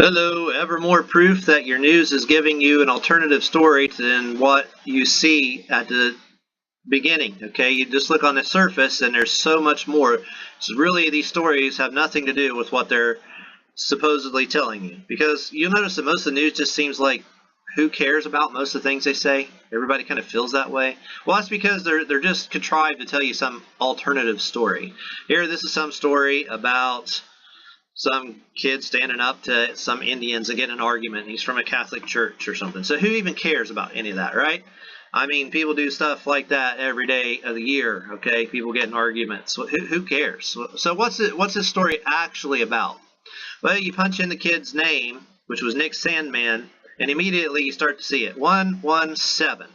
Hello, ever more proof that your news is giving you an alternative story than what you see at the beginning. Okay, you just look on the surface and there's so much more. So really these stories have nothing to do with what they're supposedly telling you, because you'll notice that most of the news just seems like who cares about most of the things they say. Everybody kind of feels that way. Well, that's because they're just contrived to tell you some alternative story. Here, this is some story about some kid standing up to some Indians and getting an argument. He's from a Catholic church or something. So who even cares about any of that, right? I mean, people do stuff like that every day of the year, okay? People get in arguments. Who cares? So what's this story actually about? Well, you punch in the kid's name, which was Nick Sandman, and immediately you start to see it. 117.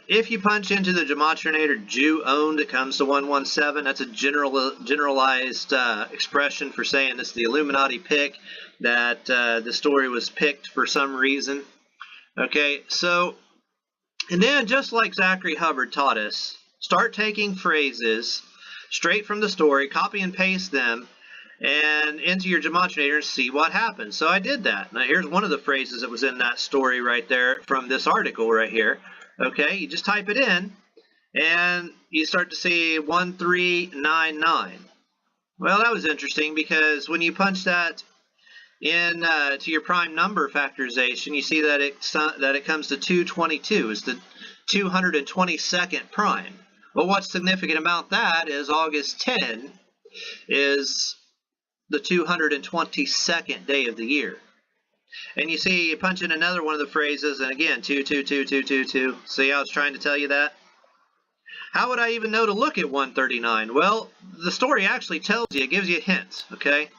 If you punch into the Gematria Jew-owned, it comes to 117. That's a generalized expression for saying it's the Illuminati pick, that the story was picked for some reason. Okay, so, and then just like Zachary Hubbard taught us, start taking phrases straight from the story, copy and paste them, and into your Gematria and see what happens. So I did that. Now here's one of the phrases that was in that story right there from this article right here. Okay, you just type it in and you start to see 1399. Well, that was interesting because when you punch that in to your prime number factorization, you see that it comes to 222. It's the 222nd prime. Well, what's significant about that is August 10 is the 222nd day of the year. And you see, you punch in another one of the phrases, and again, 222222. See, I was trying to tell you that. How would I even know to look at 139? Well, the story actually tells you, it gives you a hint, okay?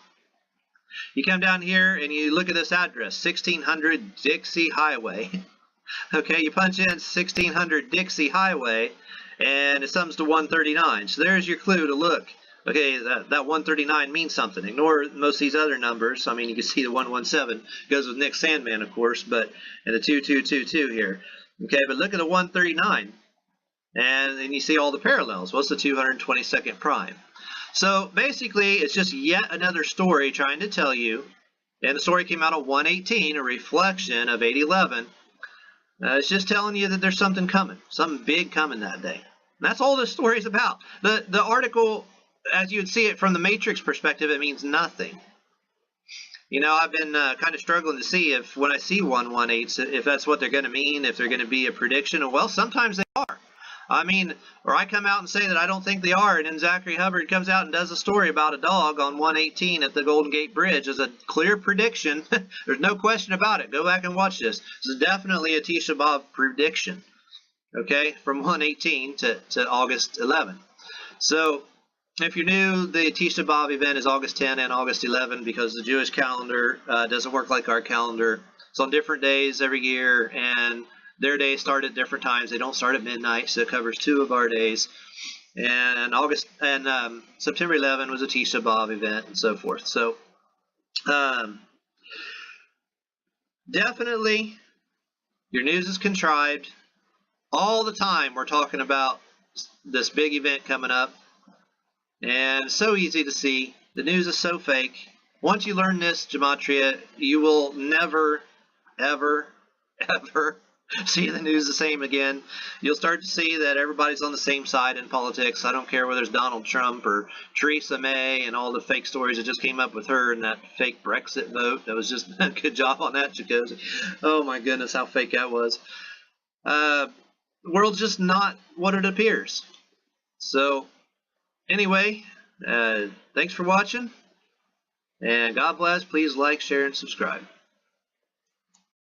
You come down here and you look at this address, 1600 Dixie Highway. Okay, you punch in 1600 Dixie Highway, and it sums to 139. So there's your clue to look. Okay, that 139 means something. Ignore most of these other numbers. I mean, you can see the 117 goes with Nick Sandman, of course, but and the 2222 here. Okay, but look at the 139, and then you see all the parallels. What's the 222nd prime? So basically, it's just yet another story trying to tell you, and the story came out on 118, a reflection of 811. It's just telling you that there's something coming, something big coming that day. And that's all this story is about. The article, as you would see it from the matrix perspective, it means nothing. You know, I've been kind of struggling to see if when I see 118, if that's what they're going to mean, if they're going to be a prediction. Well, sometimes they are. I mean, or I come out and say that I don't think they are, and then Zachary Hubbard comes out and does a story about a dog on 118 at the Golden Gate Bridge as a clear prediction. There's no question about it. Go back and watch this. This is definitely a Tisha B'Av prediction, okay, from 118 to August 11. So if you're new, the Tisha B'Av event is August 10 and August 11 because the Jewish calendar doesn't work like our calendar. It's on different days every year, and their days start at different times. They don't start at midnight, so it covers 2 of our days. And September 11 was a Tisha B'Av event, and so forth. So definitely, your news is contrived. All the time we're talking about this big event coming up. And it's so easy to see. The news is so fake. Once you learn this Gematria, you will never, ever, ever see the news the same again. You'll start to see that everybody's on the same side in politics. I don't care whether it's Donald Trump or Theresa May and all the fake stories that just came up with her and that fake Brexit vote. That was just a good job on that, Jacoby. Oh my goodness, how fake that was. The world's just not what it appears. So anyway, thanks for watching, and God bless. Please like, share, and subscribe.